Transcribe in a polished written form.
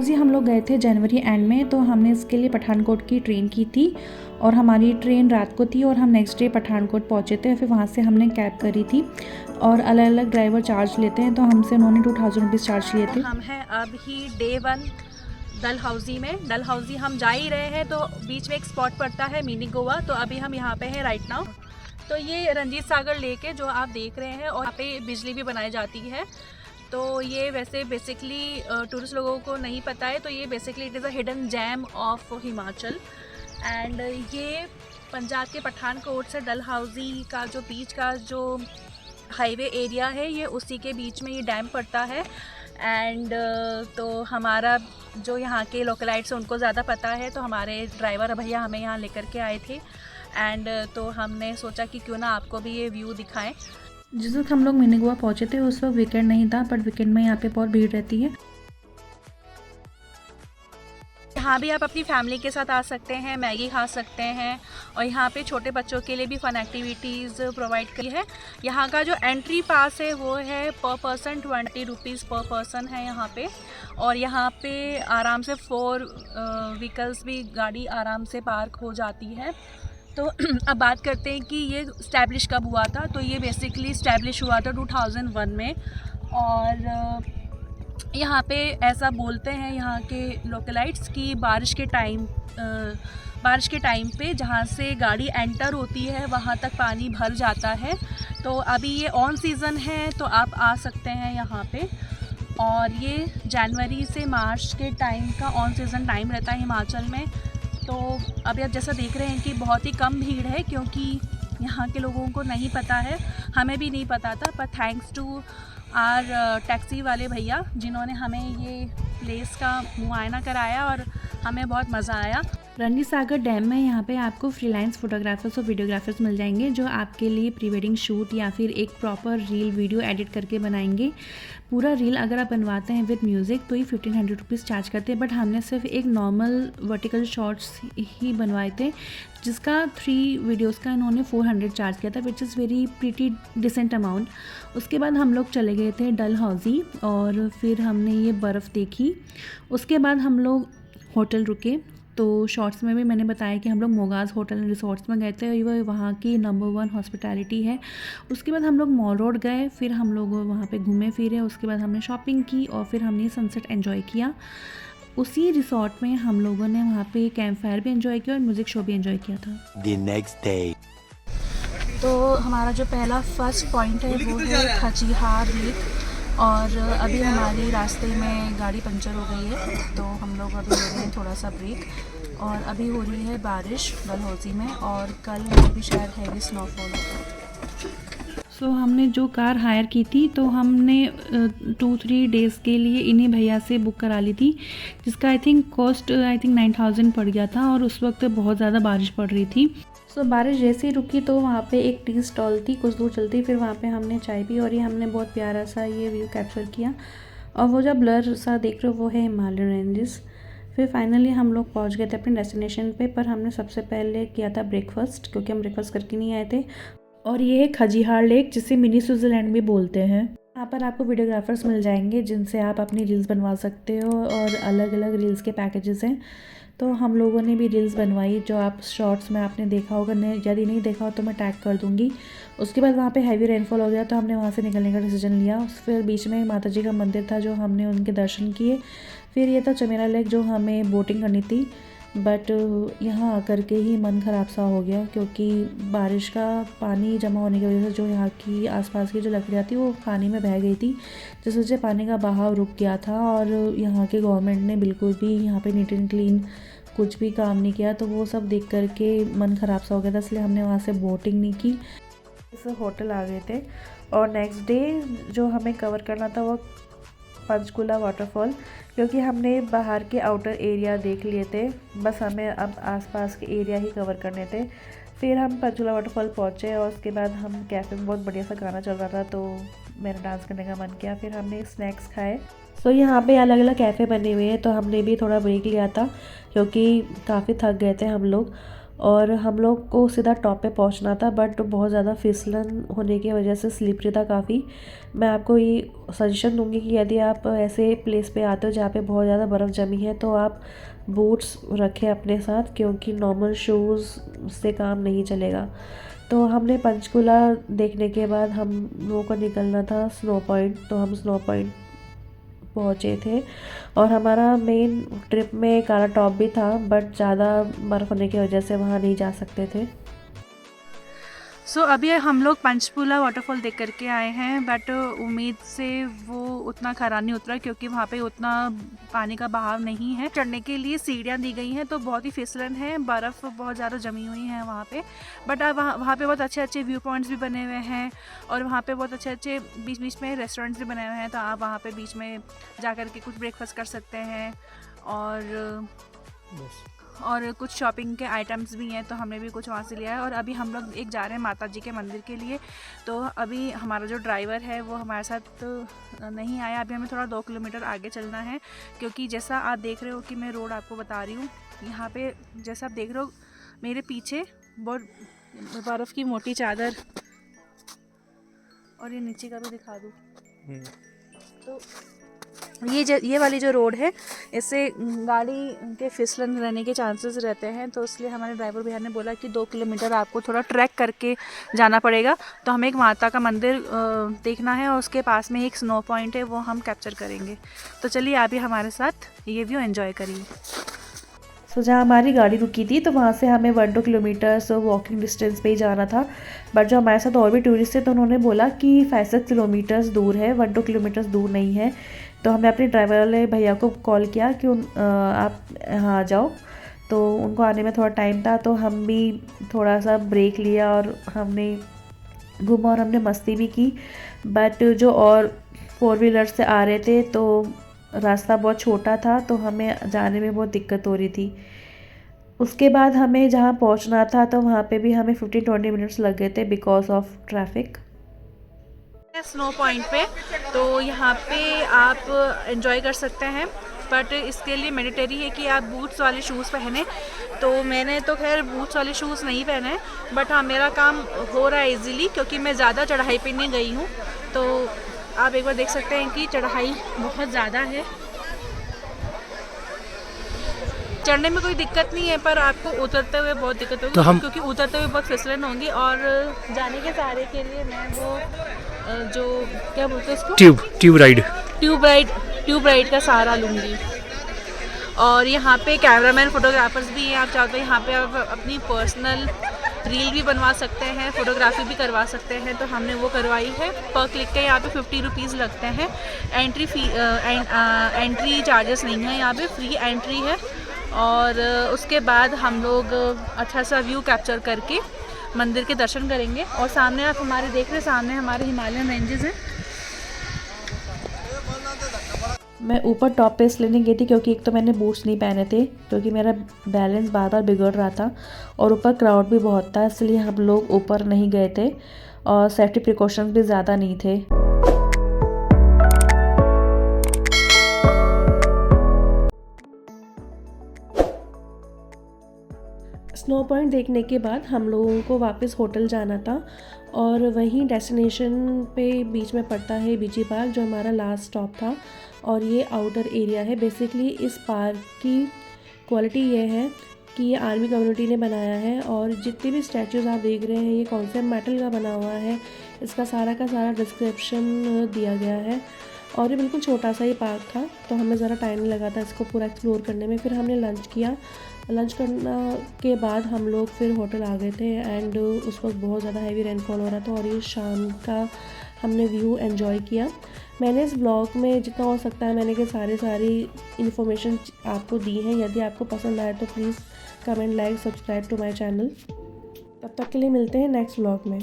डलहौजी हम लोग गए थे जनवरी एंड में, तो हमने इसके लिए पठानकोट की ट्रेन की थी और हमारी ट्रेन रात को थी और हम नेक्स्ट डे पठानकोट पहुँचे थे। फिर वहाँ से हमने कैब करी थी और अलग अलग ड्राइवर चार्ज लेते हैं, तो हमसे उन्होंने 2000 रुपीज़ चार्ज लिए थे। हम हैं अब ही डे 1 डलहौजी में। डलहौजी हम जा ही रहे हैं, तो बीच में एक स्पॉट पड़ता है मिनी गोवा, तो अभी हम यहाँ पे हैं राइट नाउ। तो ये रंजीत सागर लेक है जो आप देख रहे हैं और यहाँ पे बिजली भी बनाई जाती है। तो ये वैसे बेसिकली टूरिस्ट लोगों को नहीं पता है, तो ये basically it is a hidden jam of Himachal. And ये पंजाब के पठानकोट से डलहौजी का जो बीच का जो हाईवे एरिया है, ये उसी के बीच में ये डैम पड़ता है। एंड तो हमारा जो यहाँ के लोकलाइट्स हैं उनको ज़्यादा पता है, तो हमारे ड्राइवर भैया हमें यहाँ लेकर के आए थे। एंड तो हमने सोचा कि क्यों ना आपको भी ये व्यू दिखाएं। जिस वक्त हम लोग मिनी गोवा पहुँचे थे उस वक्त वीकेंड नहीं था, बट वीकेंड में यहाँ पे बहुत भीड़ रहती है। यहाँ भी आप अपनी फैमिली के साथ आ सकते हैं, मैगी खा सकते हैं और यहाँ पे छोटे बच्चों के लिए भी फन एक्टिविटीज़ प्रोवाइड की है। यहाँ का जो एंट्री पास है वो है पर पर्सन 20 रुपीज़ पर पर्सन है यहाँ पे। और यहाँ पे आराम से 4 व्हीकल्स भी गाड़ी आराम से पार्क हो जाती है। तो अब बात करते हैं कि ये इस्टेब्लिश कब हुआ था। तो ये बेसिकली इस्टेब्लिश हुआ था 2001 में। और यहाँ पे ऐसा बोलते हैं यहाँ के लोकलाइट्स कि बारिश के टाइम पे जहाँ से गाड़ी एंटर होती है वहाँ तक पानी भर जाता है। तो अभी ये ऑन सीज़न है, तो आप आ सकते हैं यहाँ पे। और ये जनवरी से मार्च के टाइम का ऑन सीज़न टाइम रहता है हिमाचल में। तो अभी आप जैसा देख रहे हैं कि बहुत ही कम भीड़ है, क्योंकि यहाँ के लोगों को नहीं पता है, हमें भी नहीं पता था। पर थैंक्स टू आर टैक्सी वाले भैया जिन्होंने हमें ये प्लेस का मुआयना कराया और हमें बहुत मज़ा आया। रंजीत सागर डैम में यहाँ पे आपको फ्रीलांस फोटोग्राफर्स और वीडियोग्राफर्स मिल जाएंगे जो आपके लिए प्री वेडिंग शूट या फिर एक प्रॉपर रील वीडियो एडिट करके बनाएंगे। पूरा रील अगर आप बनवाते हैं विद म्यूज़िक तो ये 1500 रुपीज़ चार्ज करते हैं, बट हमने सिर्फ एक नॉर्मल वर्टिकल शॉट्स ही बनवाए थे जिसका 3 वीडियोज़ का इन्होंने 400 चार्ज किया था, which is very pretty decent amount. उसके बाद हम लोग चले गए थे डलहौजी और फिर हमने ये बर्फ़ देखी। उसके बाद हम लोग होटल रुके। तो शॉर्ट्स में भी मैंने बताया कि हम लोग मोगाज़ होटल एंड रिसोर्ट्स में गए थे, वह वहाँ की नंबर 1 हॉस्पिटैलिटी है। उसके बाद हम लोग मॉल रोड गए, फिर हम लोग वहाँ पे घूमे फिरे। उसके बाद हमने शॉपिंग की और फिर हमने सनसेट एंजॉय किया। उसी रिसोर्ट में हम लोगों ने वहाँ पे कैंप फायर भी एंजॉय किया और म्यूज़िक शो भी एंजॉय किया था। The next day. तो हमारा जो पहला फर्स्ट पॉइंट है वो है खजीहार लेक। और अभी हमारी रास्ते में गाड़ी पंचर हो गई है, तो हम लोग अभी ले रहे हैं थोड़ा सा ब्रेक। और अभी हो रही है बारिश डलहौजी में और कल भी शायद हैवी स्नोफॉल होगा। सो हमने जो कार हायर की थी तो हमने 2-3 डेज़ के लिए इन्हीं भैया से बुक करा ली थी, जिसका आई थिंक कॉस्ट 9000 पड़ गया था। और उस वक्त बहुत ज़्यादा बारिश पड़ रही थी। सो बारिश जैसे ही रुकी तो वहाँ पे एक टी स्टॉल थी कुछ दूर चलती, फिर वहाँ पे हमने चाय पी और ये हमने बहुत प्यारा सा ये व्यू कैप्चर किया। और वो जो ब्लर सा देख रहे हो वो है हिमालयन रेंजेस। फिर फाइनली हम लोग पहुँच गए थे अपने डेस्टिनेशन पे, पर हमने सबसे पहले किया था ब्रेकफास्ट, क्योंकि हम ब्रेकफास्ट करके नहीं आए थे। और ये है खजीहार लेक, जिसे मिनी स्विट्ज़रलैंड भी बोलते हैं। यहाँ पर आपको वीडियोग्राफर्स मिल जाएंगे जिनसे आप अपनी रील्स बनवा सकते हो और अलग अलग रील्स के पैकेजेस हैं। तो हम लोगों ने भी रील्स बनवाई, जो आप शॉर्ट्स में आपने देखा होगा, यदि नहीं देखा हो तो मैं टैग कर दूँगी। उसके बाद वहाँ पे हैवी रेनफॉल हो गया तो हमने वहाँ से निकलने का डिसीजन लिया। फिर बीच में माता जी का मंदिर था जो हमने उनके दर्शन किए। फिर ये था चमेरा लेक जो हमें बोटिंग करनी थी, बट यहाँ आकर के ही मन ख़राब सा हो गया, क्योंकि बारिश का पानी जमा होने की वजह से जो यहाँ की आसपास की जो लकड़ियाँ थी वो पानी में बह गई थी, जिस वजह से पानी का बहाव रुक गया था। और यहाँ के गवर्नमेंट ने बिल्कुल भी यहाँ पे नीट एंड क्लीन कुछ भी काम नहीं किया, तो वो सब देख कर के मन ख़राब सा हो गया था, इसलिए हमने वहाँ से बोटिंग नहीं की। इस होटल आ गए थे और नेक्स्ट डे जो हमें कवर करना था वो पंचकूला वाटरफॉल, क्योंकि हमने बाहर के आउटर एरिया देख लिए थे, बस हमें अब आसपास के एरिया ही कवर करने थे। फिर हम पंचकूला वाटरफॉल पहुँचे और उसके बाद हम कैफ़े में बहुत बढ़िया सा गाना चल रहा था तो मेरा डांस करने का मन किया। फिर हमने स्नैक्स खाए। सो यहाँ पे अलग अलग कैफ़े बने हुए हैं, तो हमने भी थोड़ा ब्रेक लिया था क्योंकि काफ़ी थक गए थे हम लोग। और हम लोग को सीधा टॉप पे पहुंचना था, बट बहुत ज़्यादा फिसलन होने की वजह से स्लिपरी था काफ़ी। मैं आपको ये सजेशन दूंगी कि यदि आप ऐसे प्लेस पे आते हो जहाँ पे बहुत ज़्यादा बर्फ़ जमी है तो आप बूट्स रखें अपने साथ, क्योंकि नॉर्मल शूज़ से काम नहीं चलेगा। तो हमने पंचकुला देखने के बाद हम लोगों को निकलना था स्नो पॉइंट, तो हम स्नो पॉइंट पहुँचे थे। और हमारा मेन ट्रिप में काला टॉप भी था, बट ज़्यादा बर्फ़ होने की वजह से वहाँ नहीं जा सकते थे। सो अभी हम लोग पंचकूला वाटरफॉल देख करके आए हैं, बट उम्मीद से वो उतना खरा नहीं उतरा, क्योंकि वहाँ पे उतना पानी का बहाव नहीं है। चढ़ने के लिए सीढ़ियाँ दी गई हैं, तो बहुत ही फिसलन है, बर्फ़ बहुत ज़्यादा जमी हुई है वहाँ पे। बट अब वहाँ पे बहुत अच्छे अच्छे व्यू पॉइंट्स भी बने हुए हैं, और वहाँ पे बहुत अच्छे अच्छे बीच बीच में रेस्टोरेंट्स भी बने हुए हैं, तो आप वहाँ पे बीच में जा कर के कुछ ब्रेकफास्ट कर सकते हैं। और कुछ शॉपिंग के आइटम्स भी हैं, तो हमने भी कुछ वहाँ से लिया है। और अभी हम लोग एक जा रहे हैं माता जी के मंदिर के लिए। तो अभी हमारा जो ड्राइवर है वो हमारे साथ नहीं आया, अभी हमें थोड़ा 2 किलोमीटर आगे चलना है, क्योंकि जैसा आप देख रहे हो कि मैं रोड आपको बता रही हूँ, यहाँ पे जैसा आप देख रहे हो मेरे पीछे बहुत बर्फ़ की मोटी चादर, और ये नीचे का भी दिखा दूँ तो ये वाली जो रोड है, इससे गाड़ी के फिसलन रहने के चांसेस रहते हैं। तो इसलिए हमारे ड्राइवर भैया ने बोला कि 2 किलोमीटर आपको थोड़ा ट्रैक करके जाना पड़ेगा। तो हमें एक माता का मंदिर देखना है, और उसके पास में एक स्नो पॉइंट है, वो हम कैप्चर करेंगे। तो चलिए आप भी हमारे साथ ये व्यू एंजॉय करिए। तो जहाँ हमारी गाड़ी रुकी थी तो वहाँ से हमें 1-2 किलोमीटर्स वॉकिंग डिस्टेंस पे ही जाना था, बट जो हमारे साथ और भी टूरिस्ट थे तो उन्होंने बोला कि 5-6 किलोमीटर्स दूर है, 1-2 किलोमीटर्स दूर नहीं है। तो हमने अपने ड्राइवर वाले भैया को कॉल किया कि आप यहाँ आ जाओ। तो उनको आने में थोड़ा टाइम था, तो हम भी थोड़ा सा ब्रेक लिया और हमने घूमा और हमने मस्ती भी की। बट जो और 4 व्हीलर से आ रहे थे तो रास्ता बहुत छोटा था, तो हमें जाने में बहुत दिक्कत हो रही थी। उसके बाद हमें जहाँ पहुँचना था तो वहाँ पे भी हमें 15-20 मिनट्स लग गए थे because of traffic. Snow point पे तो यहाँ पे आप एंजॉय कर सकते हैं, बट इसके लिए मैंडेटरी है कि आप बूट्स वाले शूज़ पहने। तो मैंने तो खैर बूट्स वाले शूज़ नहीं पहने, बट हाँ मेरा काम हो रहा है इजीली, क्योंकि मैं ज़्यादा चढ़ाई पे नहीं गई हूँ। तो आप एक बार देख सकते हैं कि चढ़ाई बहुत ज़्यादा है, चढ़ने में कोई दिक्कत नहीं है, पर आपको उतरते हुए बहुत दिक्कत होगी, तो क्योंकि उतरते हुए बहुत फिसलन होंगी। और जाने के सहारे के लिए मैं वो जो क्या बोलते हैं उसको, ट्यूब राइड का सहारा लूँगी। और यहाँ पे कैमरामैन फोटोग्राफर्स भी हैं, आप चाहो तो यहाँ पे आप अपनी पर्सनल रील भी बनवा सकते हैं, फ़ोटोग्राफी भी करवा सकते हैं। तो हमने वो करवाई है। पर क्लिक के यहाँ पे 50 रुपीज़ लगते हैं। एंट्री चार्जेस नहीं है, यहाँ पे फ्री एंट्री है। और उसके बाद हम लोग अच्छा सा व्यू कैप्चर करके मंदिर के दर्शन करेंगे। और सामने आप हमारे देख रहे हैं, सामने हमारे हिमालयन रेंजेस हैं। मैं ऊपर टॉप पे इसलिए नहीं गई थी क्योंकि एक तो मैंने बूट्स नहीं पहने थे, क्योंकि मेरा बैलेंस बार बार बिगड़ रहा था, और ऊपर क्राउड भी बहुत था, इसलिए हम लोग ऊपर नहीं गए थे। और सेफ्टी प्रिकॉशंस भी ज़्यादा नहीं थे। स्नो पॉइंट देखने के बाद हम लोगों को वापस होटल जाना था, और वहीं डेस्टिनेशन पे बीच में पड़ता है बीजी पार्क, जो हमारा लास्ट स्टॉप था। और ये आउटर एरिया है। बेसिकली इस पार्क की क्वालिटी ये है कि ये आर्मी कम्युनिटी ने बनाया है, और जितने भी स्टैचूज़ आप देख रहे हैं ये कौन से मेटल का बना हुआ है, इसका सारा का सारा डिस्क्रिप्शन दिया गया है। और ये बिल्कुल छोटा सा ही पार्क था, तो हमें ज़रा टाइम लगा था इसको पूरा एक्सप्लोर करने में। फिर हमने लंच किया। लंच करने के बाद हम लोग फिर होटल आ गए थे, एंड उस वक्त बहुत ज़्यादा हैवी रेनफॉल हो रहा था, और ये शाम का हमने व्यू एंजॉय किया। मैंने इस ब्लॉग में जितना हो सकता है मैंने के सारी इन्फॉर्मेशन आपको दी है। यदि आपको पसंद आए तो please comment, like, subscribe to my channel. तब तक के लिए मिलते हैं नेक्स्ट ब्लॉग में।